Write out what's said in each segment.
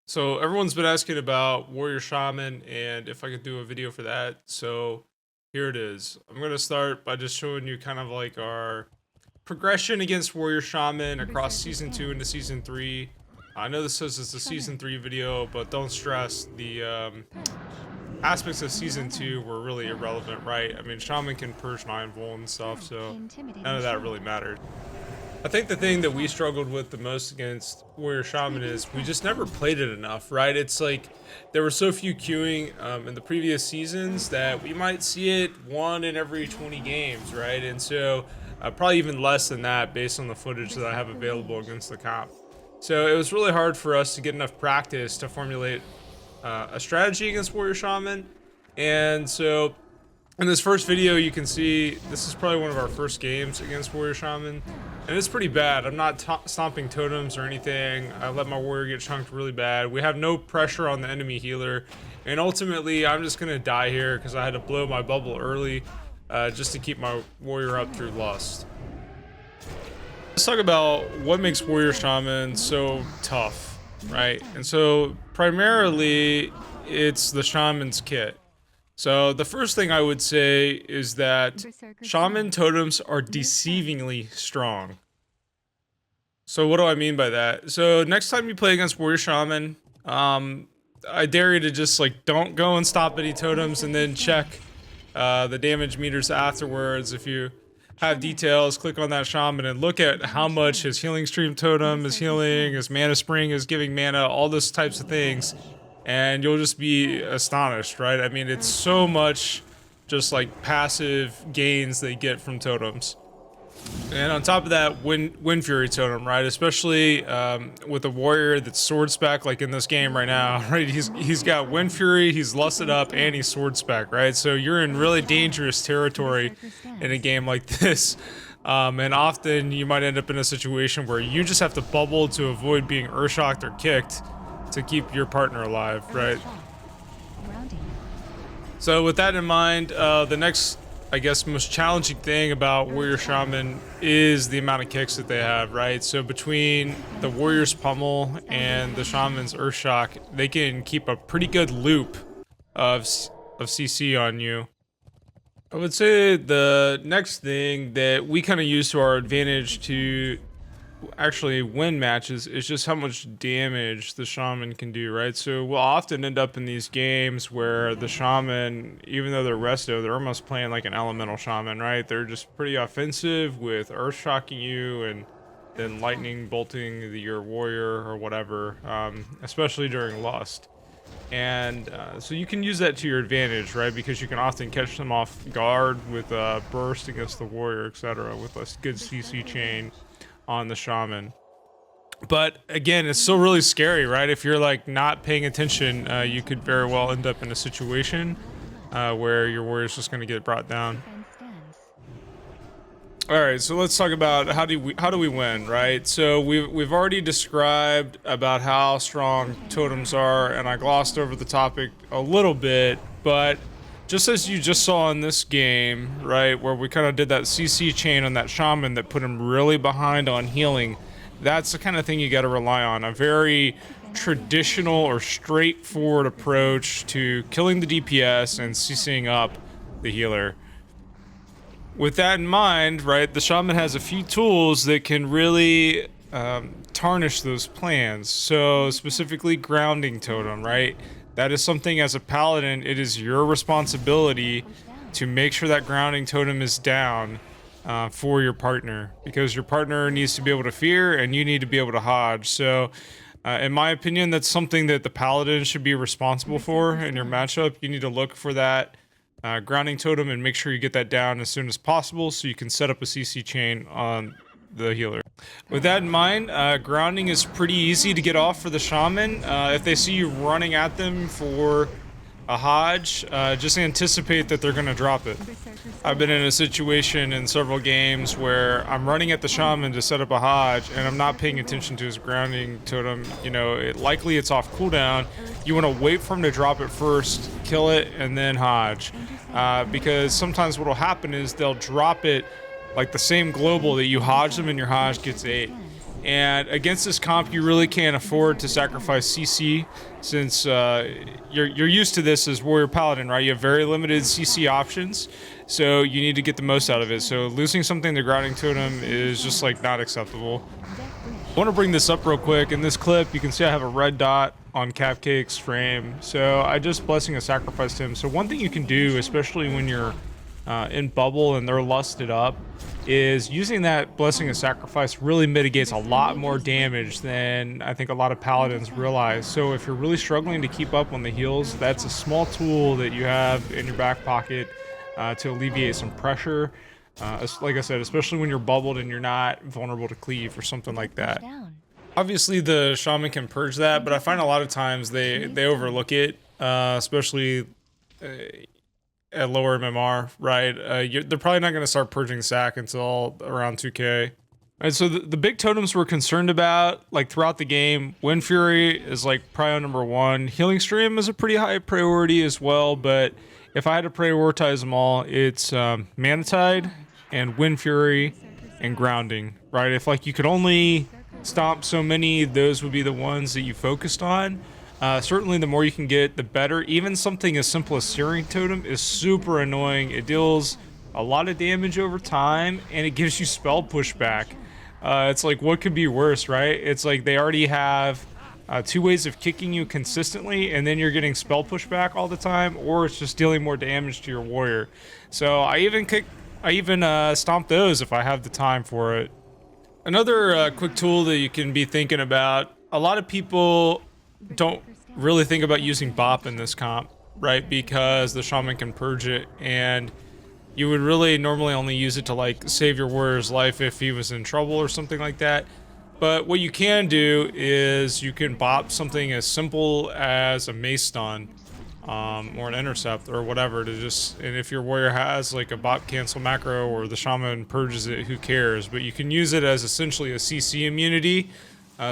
So everyone's been asking about Warrior Shaman and if I could do a video for that. So here it is. I'm gonna start by just showing you kind of like our progression against Warrior Shaman across season 2 into season 3. I know this says it's a season 3 video, but don't stress. The aspects of season 2 were really irrelevant, right? I mean, Shaman can purge 9 Vol and stuff, so none of that really mattered. I think the thing that we struggled with the most against Warrior Shaman is we just never played it enough, right? It's like there were so few queuing in the previous seasons that we might see it one in every 20 games, right? And so probably even less than that based on the footage that I have available against the comp. So it was really hard for us to get enough practice to formulate a strategy against Warrior Shaman. And so in this first video, you can see this is probably one of our first games against Warrior Shaman, and it's pretty bad. I'm not stomping totems or anything. I let my warrior get chunked really bad. We have no pressure on the enemy healer, and ultimately, I'm just gonna die here because I had to blow my bubble early just to keep my warrior up through lust. Let's talk about what makes Warrior Shaman so tough, right? And so primarily, it's the Shaman's kit. So the first thing I would say is that Shaman totems are deceivingly strong. So what do I mean by that? So next time you play against Warrior Shaman, I dare you to just like don't go and stop any totems and then check the damage meters afterwards. If you have details, click on that Shaman and look at how much his healing stream totem is healing, his mana spring is giving mana, all those types of things. And you'll just be astonished, right? I mean, it's so much just like passive gains they get from totems. And on top of that, Wind Fury totem, right? Especially with a warrior that's sword spec, like in this game right now, right? He's got Wind Fury, he's lusted up, and he's sword spec, right? So you're in really dangerous territory in a game like this. And often you might end up in a situation where you just have to bubble to avoid being earthshocked or kicked to keep your partner alive, right? So with that in mind, the next, I guess, most challenging thing about Warrior Shaman is the amount of kicks that they have, right? So between the Warrior's Pummel and the Shaman's Earthshock, they can keep a pretty good loop of CC on you. I would say the next thing that we kind of use to our advantage to actually win matches is just how much damage the Shaman can do, right? So we'll often end up in these games where the Shaman, even though they're resto, they're almost playing like an elemental Shaman, right? They're just pretty offensive with earth shocking you and then lightning bolting your warrior or whatever, especially during lust. And so you can use that to your advantage, right? Because you can often catch them off guard with burst against the warrior, etc., with a good CC chain on the Shaman. But again, it's still really scary, right? If you're like not paying attention, you could very well end up in a situation where your warrior's just going to get brought down. All right, so let's talk about how do we win, right? So we've already described about how strong totems are, and I glossed over the topic a little bit, but just as you just saw in this game, right, where we kind of did that CC chain on that Shaman that put him really behind on healing, that's the kind of thing you got to rely on. A very traditional or straightforward approach to killing the DPS and CCing up the healer. With that in mind, right, the Shaman has a few tools that can really tarnish those plans. So specifically grounding totem, right? That is something as a paladin, it is your responsibility to make sure that grounding totem is down for your partner, because your partner needs to be able to fear and you need to be able to hodge. So in my opinion, that's something that the paladin should be responsible for in your matchup. You need to look for that grounding totem and make sure you get that down as soon as possible so you can set up a CC chain on the healer. With that in mind, grounding is pretty easy to get off for the Shaman. If they see you running at them for a hodge, just anticipate that they're going to drop it. I've been in a situation in several games where I'm running at the Shaman to set up a hodge and I'm not paying attention to his grounding totem. You know, likely it's off cooldown. You want to wait for him to drop it first, kill it, and then hodge. Because sometimes what will happen is they'll drop it like the same global that you hodge them and your hodge gets 8. And against this comp, you really can't afford to sacrifice CC since you're used to this as Warrior Paladin, right? You have very limited CC options, so you need to get the most out of it. So losing something to Grounding Totem is just like not acceptable. I want to bring this up real quick. In this clip, you can see I have a red dot on Cupcake's frame. So I just Blessing a Sacrifice him. So one thing you can do, especially when you're in bubble and they're lusted up, is using that Blessing of Sacrifice really mitigates a lot more damage than I think a lot of paladins realize. So if you're really struggling to keep up on the heals, that's a small tool that you have in your back pocket to alleviate some pressure. Like I said, especially when you're bubbled and you're not vulnerable to Cleave or something like that. Obviously the Shaman can purge that, but I find a lot of times they overlook it, especially at lower MMR, right? They're probably not going to start purging sack until around 2k. And so the big totems we're concerned about, like throughout the game, Wind Fury is like prio number 1. Healing Stream is a pretty high priority as well, but if I had to prioritize them all, it's Mana Tide and Wind Fury and Grounding, right? If like you could only stomp so many, those would be the ones that you focused on. Certainly the more you can get, the better. Even something as simple as Searing Totem is super annoying. It deals a lot of damage over time, and it gives you spell pushback. It's like, what could be worse, right? It's like they already have 2 ways of kicking you consistently, and then you're getting spell pushback all the time, or it's just dealing more damage to your warrior. So I even stomp those if I have the time for it. Another quick tool that you can be thinking about, a lot of people don't really think about using Bop in this comp, right? Because the Shaman can purge it, and you would really normally only use it to like save your warrior's life if he was in trouble or something like that. But what you can do is you can Bop something as simple as a Mace Stun or an Intercept or whatever to just, and if your warrior has like a Bop cancel macro or the Shaman purges it, who cares? But you can use it as essentially a CC immunity.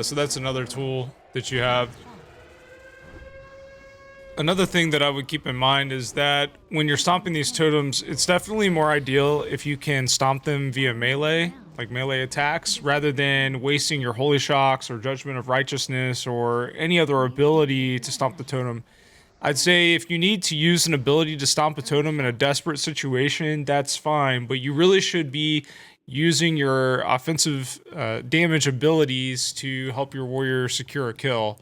So that's another tool that you have. Another thing that I would keep in mind is that when you're stomping these totems, it's definitely more ideal if you can stomp them via melee, like melee attacks, rather than wasting your Holy Shocks or Judgment of Righteousness or any other ability to stomp the totem. I'd say if you need to use an ability to stomp a totem in a desperate situation, that's fine, but you really should be using your offensive damage abilities to help your warrior secure a kill.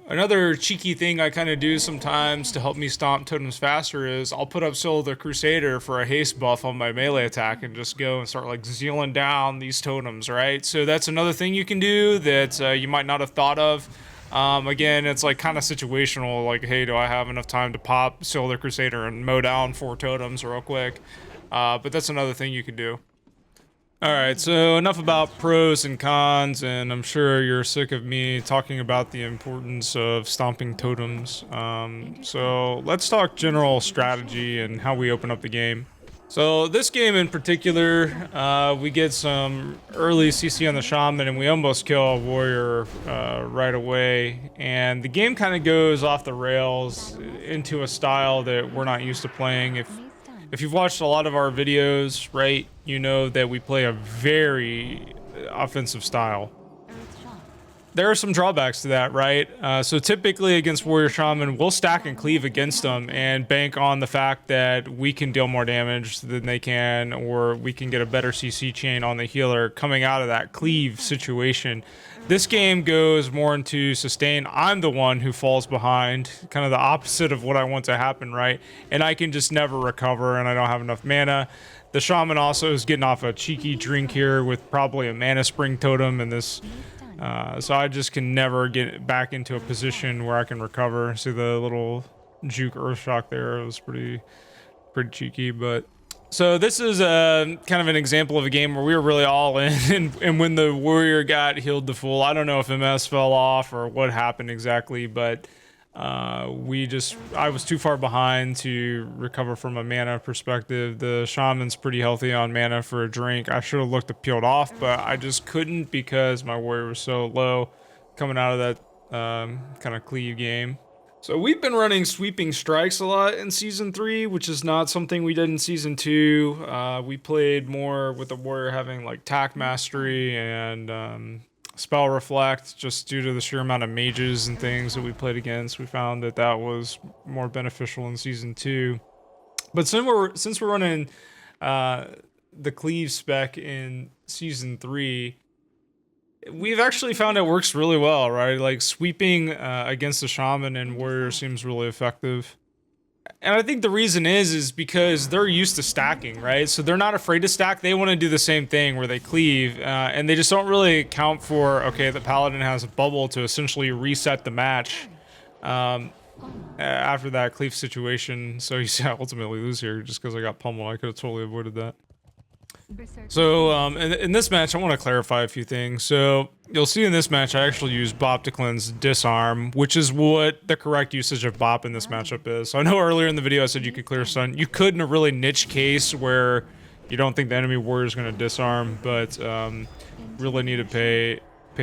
Another cheeky thing I kind of do sometimes to help me stomp totems faster is I'll put up Soul of the Crusader for a haste buff on my melee attack and just go and start like zealing down these totems, right? So that's another thing you can do that you might not have thought of. Again, it's like kind of situational, like, hey, do I have enough time to pop Soul of the Crusader and mow down 4 totems real quick? But that's another thing you can do. Alright, so enough about pros and cons, and I'm sure you're sick of me talking about the importance of stomping totems. So let's talk general strategy and how we open up the game. So this game in particular, we get some early CC on the Shaman and we almost kill a warrior right away. And the game kind of goes off the rails into a style that we're not used to playing. If you've watched a lot of our videos, right, you know that we play a very offensive style. There are some drawbacks to that, right? So typically against Warrior Shaman, we'll stack and cleave against them and bank on the fact that we can deal more damage than they can, or we can get a better CC chain on the healer coming out of that cleave situation. This game goes more into sustain. I'm the one who falls behind, kind of the opposite of what I want to happen, right? And I can just never recover, and I don't have enough mana. The Shaman also is getting off a cheeky drink here with probably a Mana Spring Totem and this. So I just can never get back into a position where I can recover. See the little juke Earthshock there? It was pretty cheeky, but... So this is kind of an example of a game where we were really all in, and when the warrior got healed to full, I don't know if MS fell off or what happened exactly, but I was too far behind to recover from a mana perspective. The Shaman's pretty healthy on mana for a drink. I should have looked to peeled off, but I just couldn't because my warrior was so low coming out of that kind of cleave game. So we've been running sweeping strikes a lot in season 3, which is not something we did in season 2. We played more with the warrior having like tack mastery and spell reflect, just due to the sheer amount of mages and things that we played against. We found that that was more beneficial in season 2. But since we're running the Cleave spec in season 3, we've actually found it works really well, right? Like sweeping against the Shaman and Warrior seems really effective. And I think the reason is because they're used to stacking, right? So they're not afraid to stack. They want to do the same thing where they cleave, and they just don't really account for, okay, the Paladin has a bubble to essentially reset the match after that cleave situation. So you see I ultimately lose here just because I got pummeled. I could have totally avoided that. So, in this match, I want to clarify a few things. So, you'll see in this match, I actually use Bop to cleanse Disarm, which is what the correct usage of Bop in this matchup is. So, I know earlier in the video I said you could clear stun. You could in a really niche case where you don't think the enemy warrior is going to disarm, but really need to pay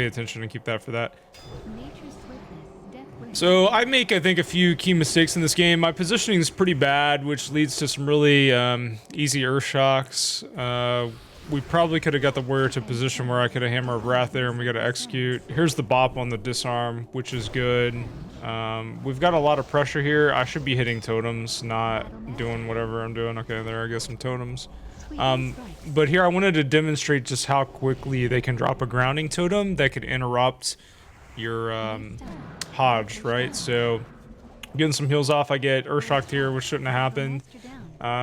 attention and keep that for that. So I make, I think, a few key mistakes in this game. My positioning is pretty bad, which leads to some really easy earth shocks. We probably could have got the warrior to a position where I could have hammer of wrath there and we got to execute. Here's the bop on the disarm, which is good. We've got a lot of pressure here. I should be hitting totems, not doing whatever I'm doing. Okay, there I get some totems. But here I wanted to demonstrate just how quickly they can drop a grounding totem that could interrupt your Hodge, right? So getting some heals off, I get Earthshocked here, which shouldn't have happened.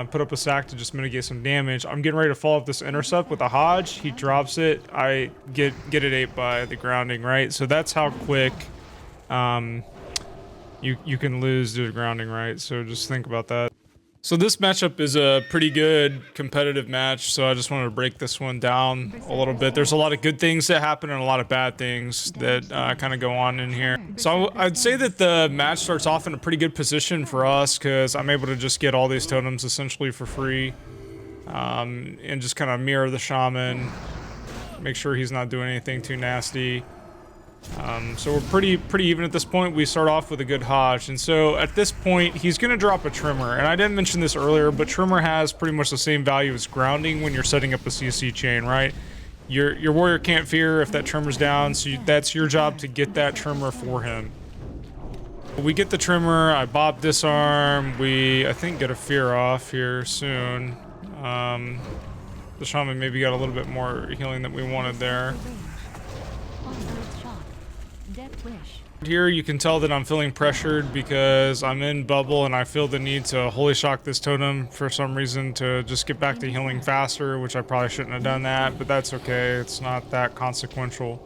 Put up a sack to just mitigate some damage. I'm getting ready to follow up this intercept with a Hodge. He drops it. I get it ate by the grounding, right? So that's how quick you can lose due to grounding, right? So just think about that. So this matchup is a pretty good competitive match, so I just wanted to break this one down a little bit. There's a lot of good things that happen and a lot of bad things that kind of go on in here. So I'd say that the match starts off in a pretty good position for us because I'm able to just get all these totems essentially for free and just kind of mirror the Shaman, make sure he's not doing anything too nasty. So we're pretty even at this point. We start off with a good Hodge, and so at this point he's gonna drop a Trimmer, and I didn't mention this earlier, but Trimmer has pretty much the same value as grounding when you're setting up a CC chain, right? Your warrior can't fear if that Trimmer's down, so that's your job to get that Trimmer for him. We get the Trimmer, I bop disarm, we I think get a fear off here soon. The Shaman maybe got a little bit more healing than we wanted there. Here you can tell that I'm feeling pressured because I'm in bubble and I feel the need to holy shock this totem for some reason to just get back to healing faster, which I probably shouldn't have done that, but that's okay. It's not that consequential.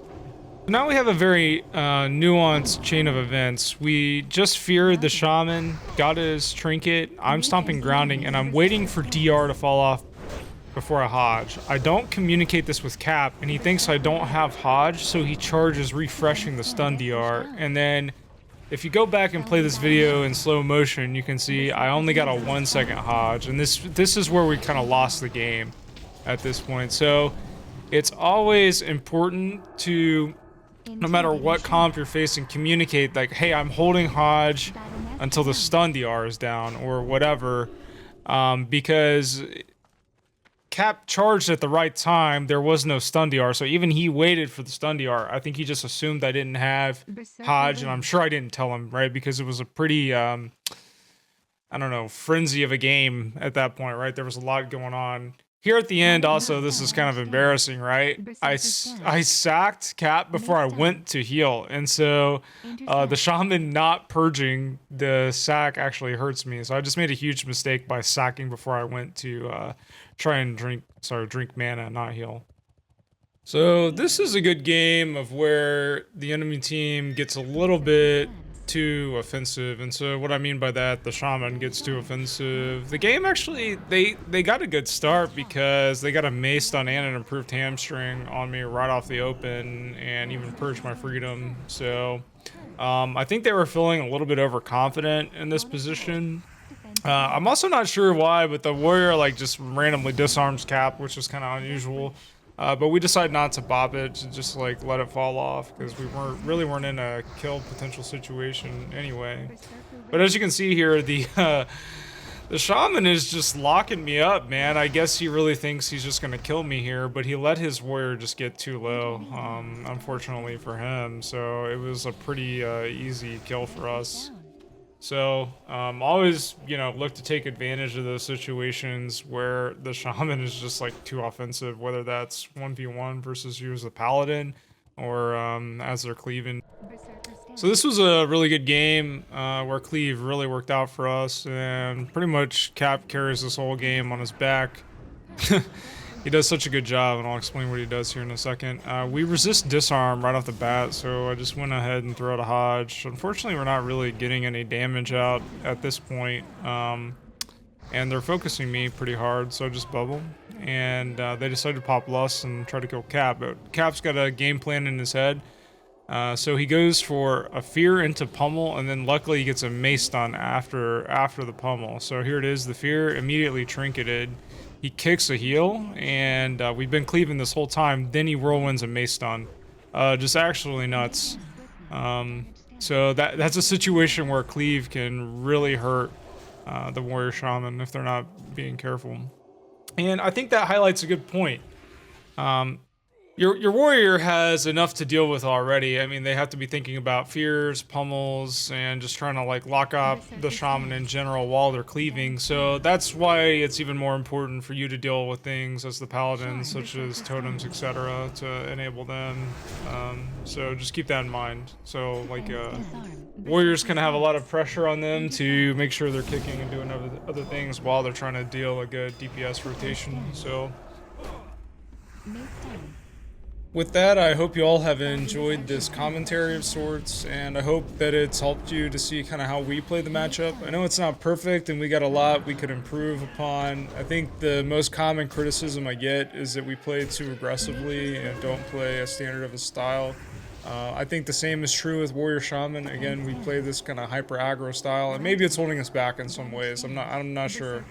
Now we have a very nuanced chain of events. We just feared the Shaman, got his trinket, I'm stomping grounding, and I'm waiting for DR to fall off before I Hodge. I don't communicate this with Cap, and he thinks I don't have Hodge, so he charges refreshing the stun DR. And then, if you go back and play this video in slow motion, you can see I only got a 1 second Hodge, and this is where we kind of lost the game at this point. So, it's always important to, no matter what comp you're facing, communicate like, hey, I'm holding Hodge until the stun DR is down, or whatever, because Cap charged at the right time. There was no stun DR, so even he waited for the stun DR. I think he just assumed I didn't have Hodge, and I'm sure I didn't tell him, right? Because it was a pretty, I don't know, frenzy of a game at that point, right? There was a lot going on. Here at the end, also, this is kind of embarrassing, right? I sacked Cap before I went to heal, and so the Shaman not purging the sack actually hurts me. So I just made a huge mistake by sacking before I went to try and drink mana, not heal. So this is a good game of where the enemy team gets a little bit too offensive, and so what I mean by that, the Shaman gets too offensive. The game actually, they got a good start because they got a mace stun and an improved hamstring on me right off the open, and even purged my freedom. So I think they were feeling a little bit overconfident in this position. I'm also not sure why, but the warrior like just randomly disarms Cap, which is kind of unusual. But we decided not to bop it, to just like let it fall off because we weren't in a kill potential situation anyway. But as you can see here, the The shaman is just locking me up, man. I guess he really thinks he's just gonna kill me here, but he let his warrior just get too low, unfortunately for him. So it was a pretty easy kill for us. So always, you know, look to take advantage of those situations where the shaman is just like too offensive, whether that's 1v1 versus you as a paladin or as they're cleaving. So this was a really good game where Cleave really worked out for us, and pretty much Cap carries this whole game on his back. He does such a good job, and I'll explain what he does here in a second. We resist disarm right off the bat, so I just went ahead and threw out a Hodge. Unfortunately, we're not really getting any damage out at this point, and they're focusing me pretty hard, so I just bubble. And they decided to pop Lust and try to kill Cap, but Cap's got a game plan in his head. So he goes for a fear into pummel, and then luckily he gets a mace stun after the pummel. So here it is, the fear immediately trinketed. He kicks a heal, and we've been cleaving this whole time. Then he whirlwinds a mace stun. Just actually nuts. So that's a situation where Cleave can really hurt the warrior shaman if they're not being careful. And I think that highlights a good point. Your warrior has enough to deal with already. I mean, they have to be thinking about fears, pummels, and just trying to like lock up the shaman in general while they're cleaving. So that's why it's even more important for you to deal with things as the paladin, such as totems, etc., to enable them. So just keep that in mind. So like warriors can have a lot of pressure on them to make sure they're kicking and doing other things while they're trying to deal a good DPS rotation. So with that, I hope you all have enjoyed this commentary of sorts, and I hope that it's helped you to see kind of how we play the matchup. I know it's not perfect, and we got a lot we could improve upon. I think the most common criticism I get is that we play too aggressively and don't play a standard of a style. I think the same is true with Warrior Shaman. Again, we play this kind of hyper aggro style, and maybe it's holding us back in some ways. I'm not sure.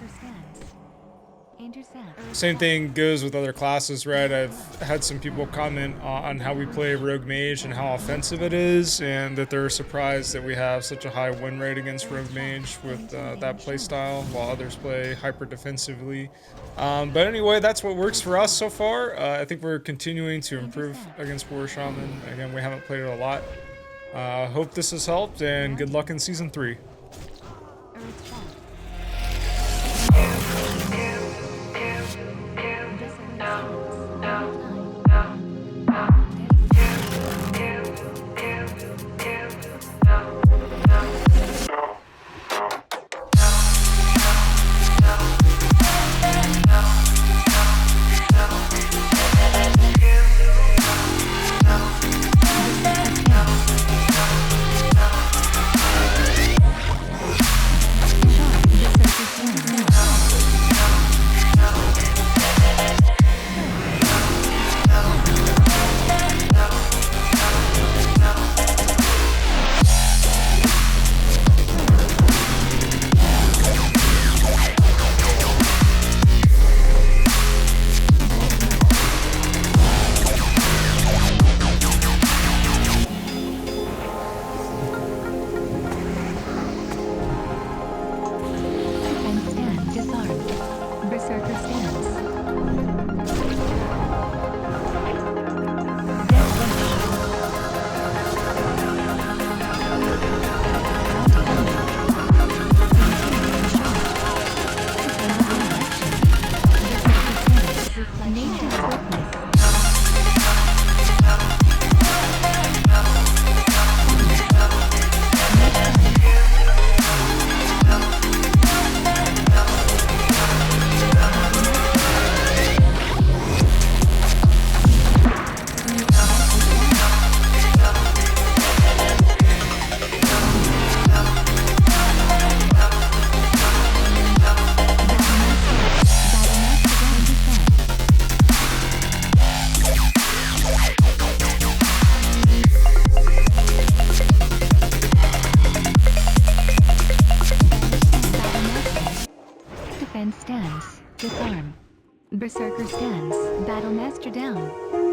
Same thing goes with other classes, right? I've had some people comment on how we play Rogue Mage and how offensive it is, and that they're surprised that we have such a high win rate against Rogue Mage with that playstyle, while others play hyper defensively. But anyway, that's what works for us so far. I think we're continuing to improve against Warrior Shaman. Again, we haven't played it a lot. Hope this has helped, and good luck in Season 3. Defense stance. Disarm. Berserker stance. Battle Master down.